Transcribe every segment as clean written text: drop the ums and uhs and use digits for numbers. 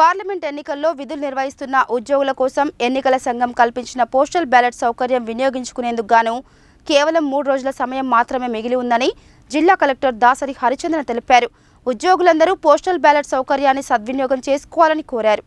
Parliament ఎన్నికల్లో విధులు నిర్వహిస్తున్న ఉద్యోగుల కోసం ఎన్నికల సంఘం కల్పించిన పోస్టల్ బ్యాలెట్ సౌకర్యం వినియోగించుకునేందుకు గాను కేవలం 3 రోజుల సమయం మాత్రమే మిగిలి ఉందని జిల్లా కలెక్టర్ దాసరి హరిచంద్ర తెలిపారు. ఉద్యోగులందరూ పోస్టల్ బ్యాలెట్ సౌకర్యాన్ని సద్వినియోగం చేసుకోవాలని కోరారు.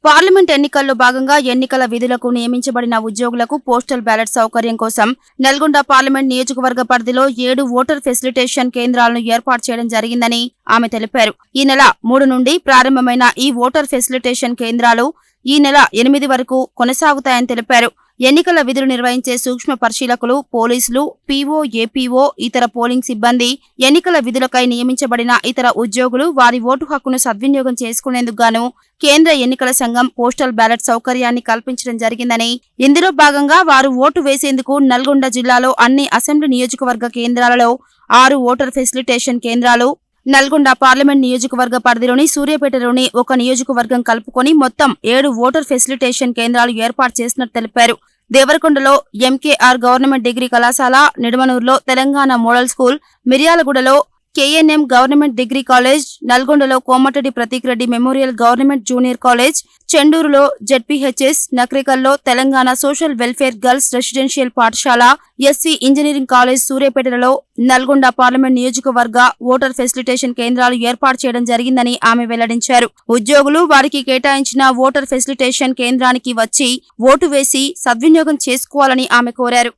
పార్లమెంట్ ఎన్నికల్లో భాగంగా ఎన్నికల విధులకు నియమించబడిన ఉద్యోగులకు పోస్టల్ బ్యాలెట్ సౌకర్యం కోసం నల్గొండ పార్లమెంట్ నియోజకవర్గ పరిధిలో 7 ఓటర్ ఫెసిలిటేషన్ కేంద్రాలను ఏర్పాటు చేయడం జరిగిందని ఆమె తెలిపారు. ఈ నెల 3 నుండి ప్రారంభమైన ఈ ఓటర్ ఫెసిలిటేషన్ కేంద్రాలు ఈ నెల 8 వరకు కొనసాగుతాయని తెలిపారు. ఎన్నికల విధులు నిర్వహించే సూక్ష్మ పరిశీలకులు, పోలీసులు, పీఓ, ఏపీఓ, ఇతర పోలింగ్ సిబ్బంది, ఎన్నికల విధులకై నియమించబడిన ఇతర ఉద్యోగులు వారి ఓటు హక్కును సద్వినియోగం చేసుకునేందుకు గాను కేంద్ర ఎన్నికల సంఘం పోస్టల్ బ్యాలెట్ సౌకర్యాన్ని కల్పించడం జరిగిందని, ఇందులో భాగంగా వారు ఓటు వేసేందుకు నల్గొండ జిల్లాలో అన్ని అసెంబ్లీ నియోజకవర్గ కేంద్రాలలో 6 ఓటర్ ఫెసిలిటేషన్ కేంద్రాలు, నల్గొండ పార్లమెంట్ నియోజకవర్గ పరిధిలోని సూర్యాపేటలోని ఒక నియోజకవర్గం కలుపుకొని మొత్తం 7 ఓటర్ ఫెసిలిటేషన్ కేంద్రాలు ఏర్పాటు చేసినట్టు తెలిపారు. దేవరకొండలో ఎంకేఆర్ గవర్నమెంట్ డిగ్రీ కళాశాల, నిడమనూరులో తెలంగాణ మోడల్ స్కూల్, మిర్యాలగూడలో కేఎన్ఎం గవర్నమెంట్ డిగ్రీ కాలేజ్, నల్గొండలో Komatireddy Prateek Reddy memorial government junior college, చెండూరులో జెడ్పీహెచ్ఎస్, నక్రికల్లో Telangana social welfare girls residential పాఠశాల, ఎస్వి ఇంజనీరింగ్ కాలేజ్ సూర్యాపేటలో నల్గొండ పార్లమెంట్ నియోజకవర్గ ఓటర్ ఫెసిలిటేషన్ కేంద్రాలు ఏర్పాటు చేయడం జరిగిందని ఆమె వెల్లడించారు. ఉద్యోగులు వారికి కేటాయించిన ఓటర్ ఫెసిలిటేషన్ కేంద్రానికి వచ్చి ఓటు వేసి సద్వినియోగం చేసుకోవాలని ఆమె కోరారు.